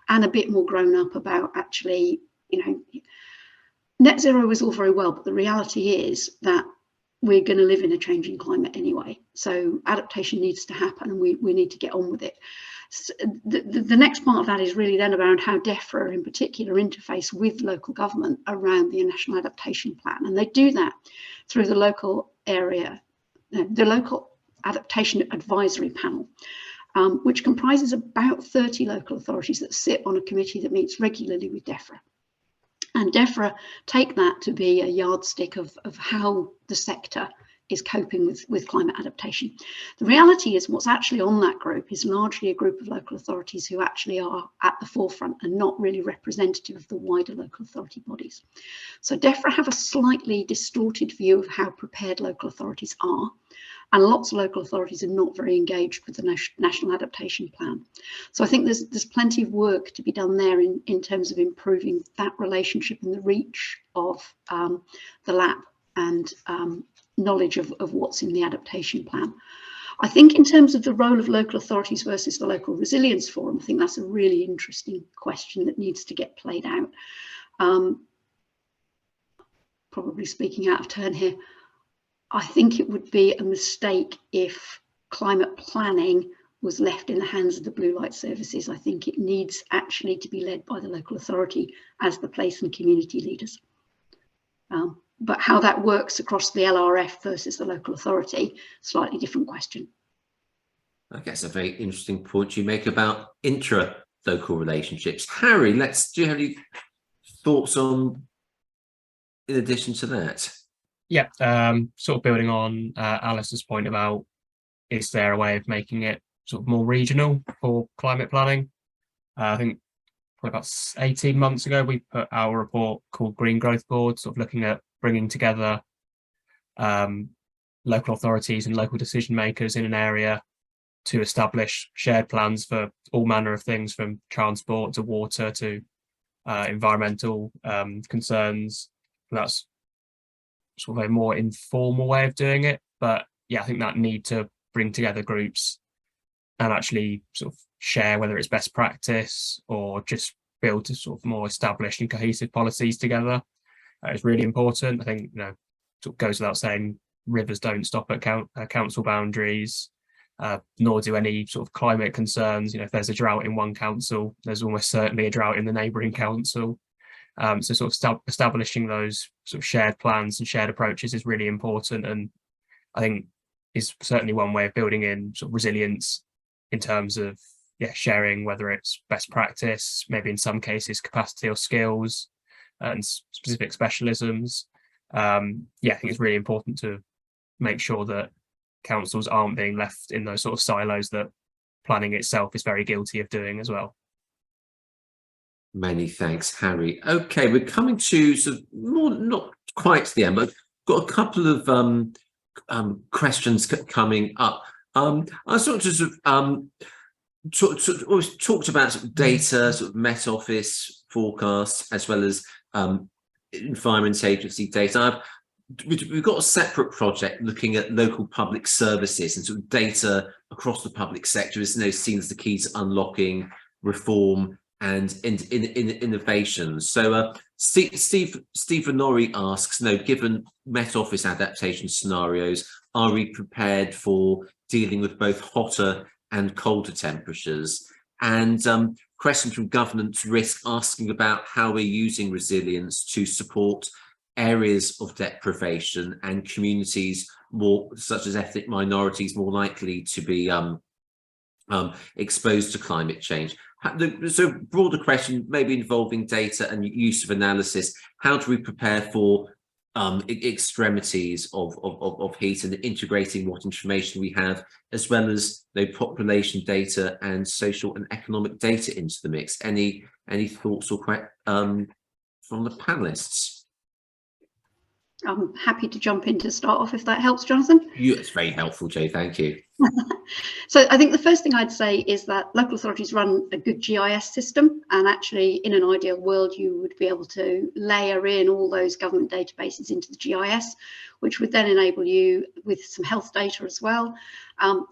and a bit more grown up about actually, you know, net zero is all very well, but the reality is that we're going to live in a changing climate anyway. So adaptation needs to happen, and we need to get on with it. So the next part of that is really then around how DEFRA in particular interface with local government around the National Adaptation Plan. And they do that through the local area, the Local Adaptation Advisory Panel, which comprises about 30 local authorities that sit on a committee that meets regularly with DEFRA. And DEFRA take that to be a yardstick of how the sector is coping with climate adaptation. The reality is what's actually on that group is largely a group of local authorities who actually are at the forefront and not really representative of the wider local authority bodies. So DEFRA have a slightly distorted view of how prepared local authorities are, and lots of local authorities are not very engaged with the National Adaptation Plan. So I think there's plenty of work to be done there in terms of improving that relationship and the reach of the LAP and knowledge of what's in the adaptation plan. I think in terms of the role of local authorities versus the Local Resilience Forum, I think that's a really interesting question that needs to get played out. probably speaking out of turn here, I think it would be a mistake if climate planning was left in the hands of the blue light services. I think it needs actually to be led by the local authority as the place and community leaders. But how that works across the LRF versus the local authority, slightly different question. I guess a very interesting point you make about intra-local relationships. Harry, do you have any thoughts on, in addition to that? Yeah, sort of building on Alice's point about, is there a way of making it sort of more regional for climate planning? I think probably about 18 months ago, we put out a report called Green Growth Board, sort of looking at bringing together local authorities and local decision makers in an area to establish shared plans for all manner of things, from transport to water to environmental concerns. And that's sort of a more informal way of doing it. But yeah, I think that need to bring together groups and actually sort of share, whether it's best practice or just build to sort of more established and cohesive policies together, is really important. I think, you know, sort of goes without saying, rivers don't stop at council boundaries, nor do any sort of climate concerns. You know, if there's a drought in one council, there's almost certainly a drought in the neighbouring council. So sort of establishing those sort of shared plans and shared approaches is really important, and I think is certainly one way of building in sort of resilience in terms of, yeah, sharing, whether it's best practice, maybe in some cases capacity or skills and specific specialisms. Yeah, I think it's really important to make sure that councils aren't being left in those sort of silos that planning itself is very guilty of doing as well. Many thanks, Harry. Okay, we're coming to sort of more, not quite to the end, but got a couple of questions coming up. I sort of always talked about sort of data, sort of Met Office forecasts, as well as Environment Agency data. We've got a separate project looking at local public services and sort of data across the public sector is, you know, seen as the key to unlocking reform and innovation. So Steve Venori asks, you know, given Met Office adaptation scenarios, are we prepared for dealing with both hotter and colder temperatures? And question from Governance Risk asking about how we're using resilience to support areas of deprivation and communities more, such as ethnic minorities, more likely to be exposed to climate change. So broader question, maybe involving data and use of analysis. How do we prepare for extremities of heat and integrating what information we have, as well as the population data and social and economic data into the mix? Any thoughts or from the panelists? I'm happy to jump in to start off if that helps, Jonathan. It's very helpful, Jay. Thank you. So I think the first thing I'd say is that local authorities run a good GIS system, and actually in an ideal world you would be able to layer in all those government databases into the GIS, which would then enable you, with some health data as well,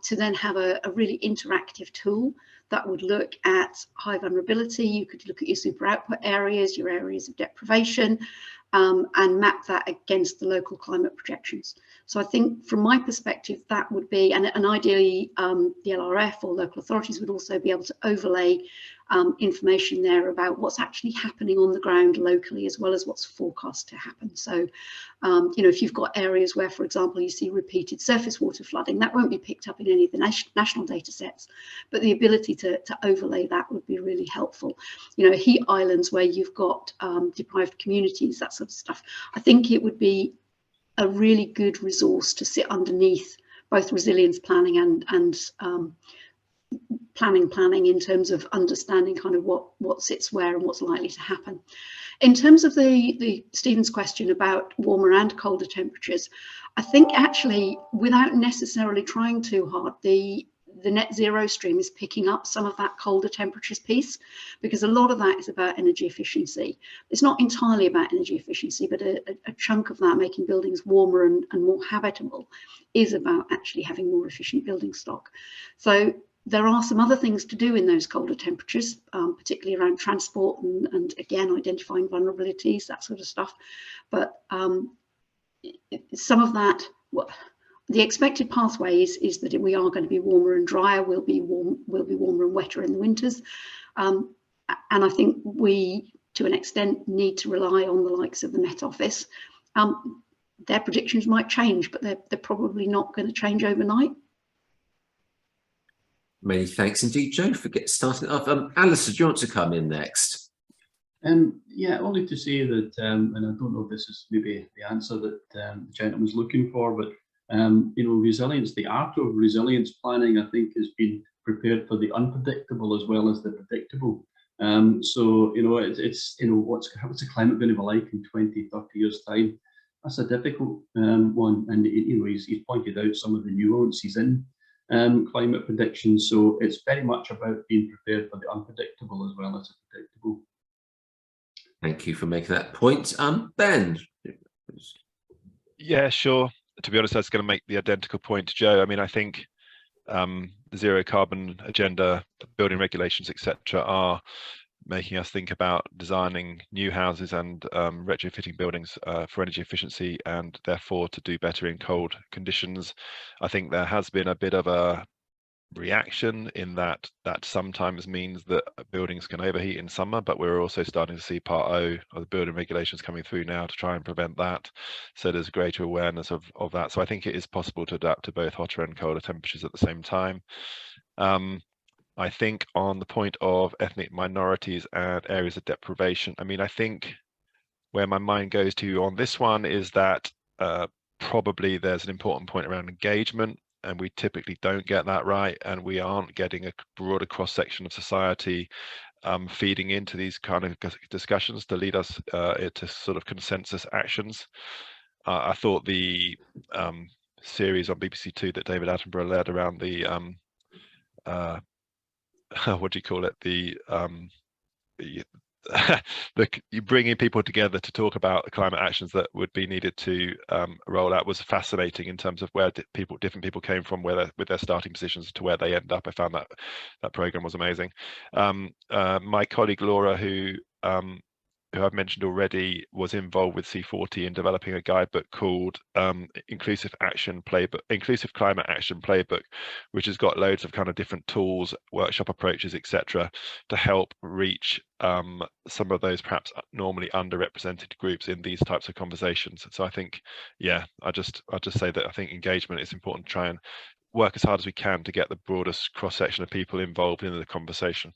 to then have a really interactive tool that would look at high vulnerability. You could look at your super output areas, your areas of deprivation, and map that against the local climate projections. So I think from my perspective, that would be, and ideally the LRF or local authorities would also be able to overlay information there about what's actually happening on the ground locally, as well as what's forecast to happen. So, you know, if you've got areas where, for example, you see repeated surface water flooding, that won't be picked up in any of the national data sets, but the ability to overlay that would be really helpful. You know, heat islands where you've got deprived communities, that sort of stuff. I think it would be a really good resource to sit underneath both resilience planning and planning in terms of understanding kind of what sits where and what's likely to happen. In terms of the Stephen's question about warmer and colder temperatures, I think actually without necessarily trying too hard, the net zero stream is picking up some of that colder temperatures piece, because a lot of that is about energy efficiency. It's not entirely about energy efficiency, but a chunk of that, making buildings warmer and more habitable, is about actually having more efficient building stock. So there are some other things to do in those colder temperatures, particularly around transport and again, identifying vulnerabilities, that sort of stuff. But some of that, the expected pathway is that we are going to be warmer and drier. We'll be warmer and wetter in the winters, and I think we, to an extent, need to rely on the likes of the Met Office. Their predictions might change, but they're probably not going to change overnight. Many thanks indeed, Joe, for getting started off. Alistair, do you want to come in next? Yeah, only to say that, and I don't know if this is maybe the answer that the gentleman's looking for, but you know, resilience, the art of resilience planning, I think, has been prepared for the unpredictable as well as the predictable. So, you know, it's you know, what's the climate going to be like in 20, 30 years' time? That's a difficult one, and you know, he's pointed out some of the nuances in climate predictions. So it's very much about being prepared for the unpredictable as well as the predictable. Thank you for making that point. Ben. Yeah, sure. To be honest, I was going to make the identical point to Joe. I mean, I think the zero carbon agenda, building regulations, etc., are making us think about designing new houses and retrofitting buildings for energy efficiency, and therefore to do better in cold conditions. I think there has been a bit of a reaction in that sometimes means that buildings can overheat in summer, but we're also starting to see Part O of the building regulations coming through now to try and prevent that. So there's greater awareness of that. So I think it is possible to adapt to both hotter and colder temperatures at the same time. I think on the point of ethnic minorities and areas of deprivation, I mean, I think where my mind goes to on this one is that probably there's an important point around engagement, and we typically don't get that right, and we aren't getting a broader cross-section of society feeding into these kind of discussions to lead us to sort of consensus actions. I thought the series on BBC Two that David Attenborough led around the what do you call it, you bringing people together to talk about the climate actions that would be needed to roll out was fascinating in terms of where different people came from, with their starting positions to where they end up. I found that program was amazing. My colleague Laura, who I've mentioned already, was involved with C40 in developing a guidebook called Inclusive Climate Action Playbook, which has got loads of kind of different tools, workshop approaches, etc., to help reach some of those perhaps normally underrepresented groups in these types of conversations. So I think, yeah, I'll just say that I think engagement is important to try and work as hard as we can to get the broadest cross section of people involved in the conversation.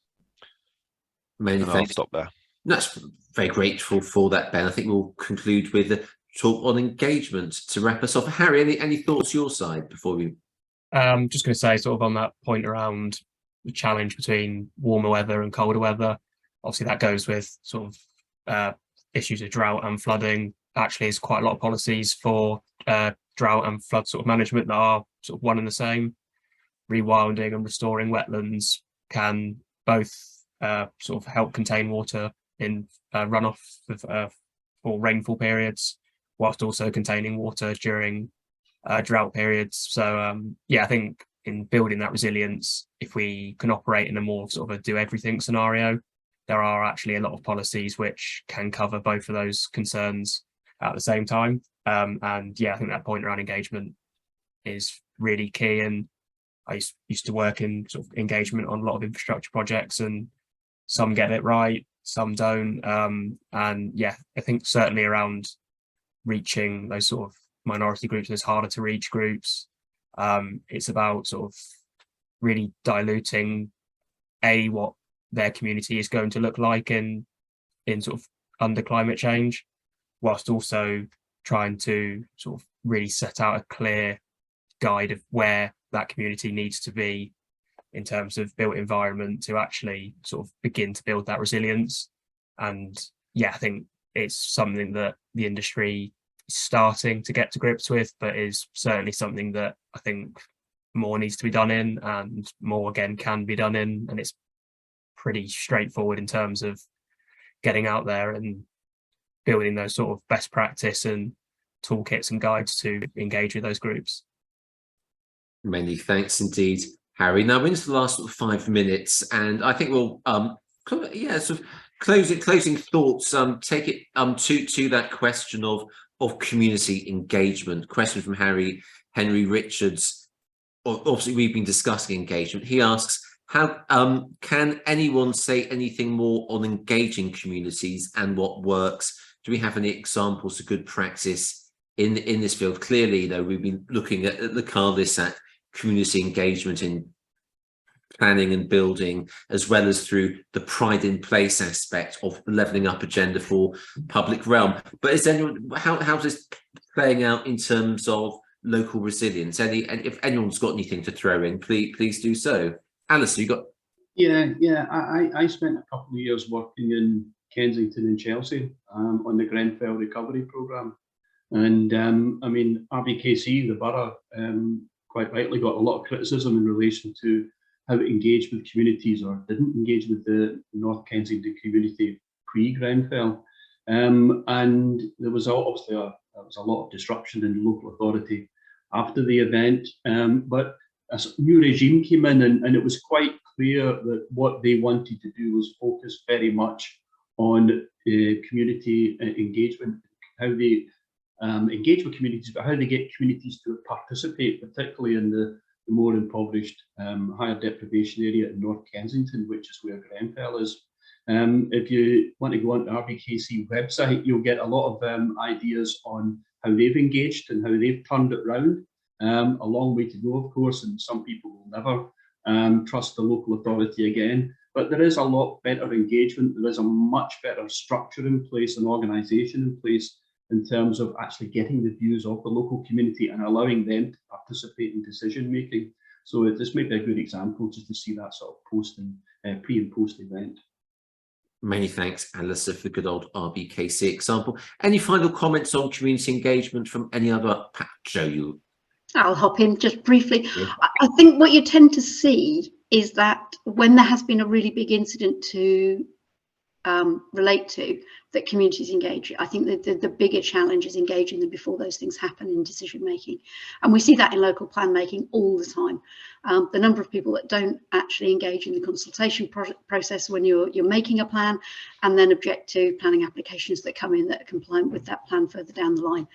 Many and thanks. I'll stop there. That's very grateful for that, Ben. I think we'll conclude with a talk on engagement to wrap us off. Harry, any thoughts your side before we? Just going to say, sort of on that point around the challenge between warmer weather and colder weather. Obviously, that goes with sort of issues of drought and flooding. Actually, there's quite a lot of policies for drought and flood sort of management that are sort of one and the same. Rewilding and restoring wetlands can both sort of help contain water in runoff for rainfall periods, whilst also containing water during drought periods. So yeah, I think in building that resilience, if we can operate in a more sort of a do everything scenario, there are actually a lot of policies which can cover both of those concerns at the same time. And yeah, I think that point around engagement is really key. And I used to work in sort of engagement on a lot of infrastructure projects, and some get it right, some don't. And yeah, I think certainly around reaching those sort of minority groups, those harder to reach groups, it's about sort of really diluting what their community is going to look like in sort of under climate change, whilst also trying to sort of really set out a clear guide of where that community needs to be in terms of built environment to actually sort of begin to build that resilience. And yeah, I think it's something that the industry is starting to get to grips with, but is certainly something that I think more needs to be done in, and more again can be done in. And it's pretty straightforward in terms of getting out there and building those sort of best practice and toolkits and guides to engage with those groups. Many thanks indeed. Harry. Now we're into the last sort of 5 minutes, and I think we'll sort of closing thoughts. Take it to that question of community engagement. Question from Henry Richards. Obviously, we've been discussing engagement. He asks, how can anyone say anything more on engaging communities and what works? Do we have any examples of good practice in this field? Clearly, you know, we've been looking at Localis, at community engagement in planning and building, as well as through the pride in place aspect of the levelling up agenda for public realm. But is anyone, how's this playing out in terms of local resilience? And if anyone's got anything to throw in, please do so. Alistair, you got? Yeah. I spent a couple of years working in Kensington and Chelsea on the Grenfell recovery programme, and I mean, RBKC, the borough, quite rightly got a lot of criticism in relation to how it engaged with communities or didn't engage with the North Kensington community pre-Grenfell, and there was obviously a lot of disruption in local authority after the event, but a new regime came in, and it was quite clear that what they wanted to do was focus very much on community engagement, how they engage with communities, but how they get communities to participate, particularly in the more impoverished, higher deprivation area in North Kensington, which is where Grenfell is. If you want to go on to RBKC website, you'll get a lot of ideas on how they've engaged and how they've turned it round. A long way to go, of course, and some people will never trust the local authority again. But there is a lot better engagement. There is a much better structure in place, an organisation in place, in terms of actually getting the views of the local community and allowing them to participate in decision making. So this may be a good example just to see that sort of post and pre and post event. Many thanks, Alistair, for the good old RBKC example. Any final comments on community engagement from any other? Joe, I'll hop in just briefly. Yeah. I think what you tend to see is that when there has been a really big incident to relate to, that communities engage. I think that the bigger challenge is engaging them before those things happen in decision making, and we see that in local plan making all the time. The number of people that don't actually engage in the consultation process when you're making a plan, and then object to planning applications that come in that are compliant with that plan further down the line.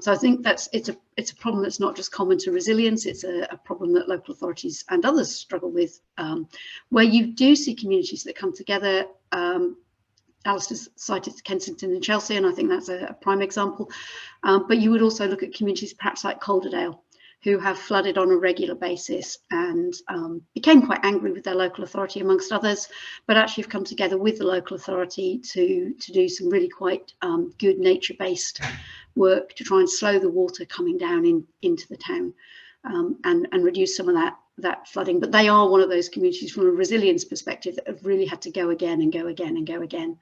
So I think it's a problem that's not just common to resilience. It's a problem that local authorities and others struggle with, where you do see communities that come together. Alistair's cited Kensington and Chelsea, and I think that's a prime example. But you would also look at communities perhaps like Calderdale, who have flooded on a regular basis and became quite angry with their local authority, amongst others, but actually have come together with the local authority to do some really quite good nature-based work to try and slow the water coming down into the town, and reduce some of that flooding. But they are one of those communities from a resilience perspective that have really had to go again and go again and go again.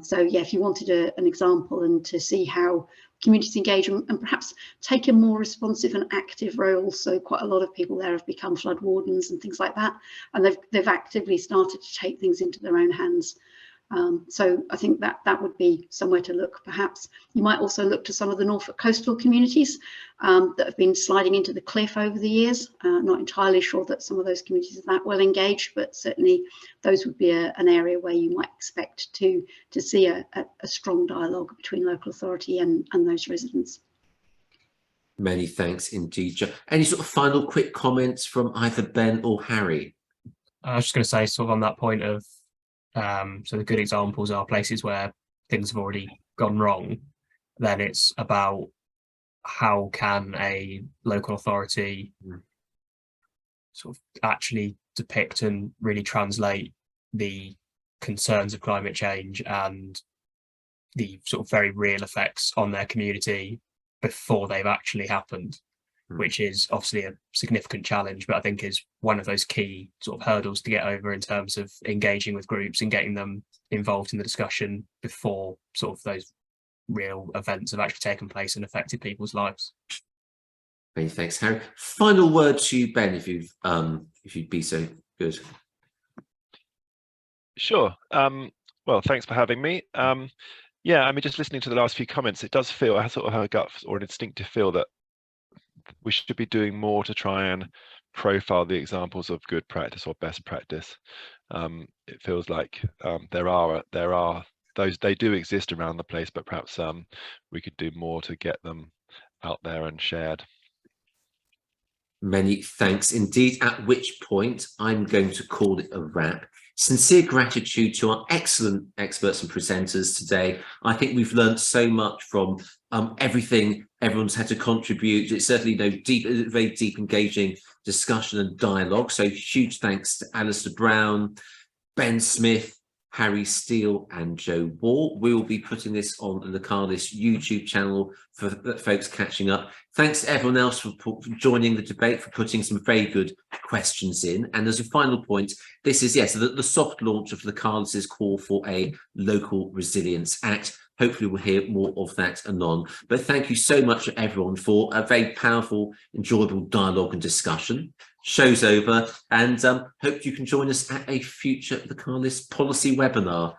So yeah, if you wanted an example and to see how communities engage and perhaps take a more responsive and active role, so quite a lot of people there have become flood wardens and things like that, and they've actively started to take things into their own hands. So I think that would be somewhere to look. Perhaps you might also look to some of the Norfolk coastal communities that have been sliding into the cliff over the years. Not entirely sure that some of those communities are that well engaged, but certainly those would be an area where you might expect to see a strong dialogue between local authority and those residents. many thanks indeed, Joe. Any sort of final quick comments from either Ben or Harry? I was just going to say, sort of on that point of, so the good examples are places where things have already gone wrong. Then it's about how can a local authority sort of actually depict and really translate the concerns of climate change and the sort of very real effects on their community before they've actually happened, which is obviously a significant challenge, but I think is one of those key sort of hurdles to get over in terms of engaging with groups and getting them involved in the discussion before sort of those real events have actually taken place and affected people's lives. Many thanks, Harry. Final word to you, Ben, if you'd be so good. Sure. Well, thanks for having me. Yeah, I mean, just listening to the last few comments, it does feel, I sort of have a gut or an instinctive feel that we should be doing more to try and profile the examples of good practice or best practice. It feels like there are those, they do exist around the place, but perhaps we could do more to get them out there and shared. Many thanks indeed, at which point I'm going to call it a wrap. Sincere gratitude to our excellent experts and presenters today. I think we've learned so much from everything everyone's had to contribute. It's certainly very deep, engaging discussion and dialogue. So huge thanks to Alistair Brown, Ben Smith, Harry Steele and Joe Wall. We will be putting this on the Localis YouTube channel for folks catching up. Thanks to everyone else for joining the debate, for putting some very good questions in. And as a final point, this is, yes, the soft launch of Localis's call for a Local Resilience Act. Hopefully we'll hear more of that anon. But thank you so much everyone for a very powerful, enjoyable dialogue and discussion. Show's over, and hope you can join us at a future Localis policy webinar.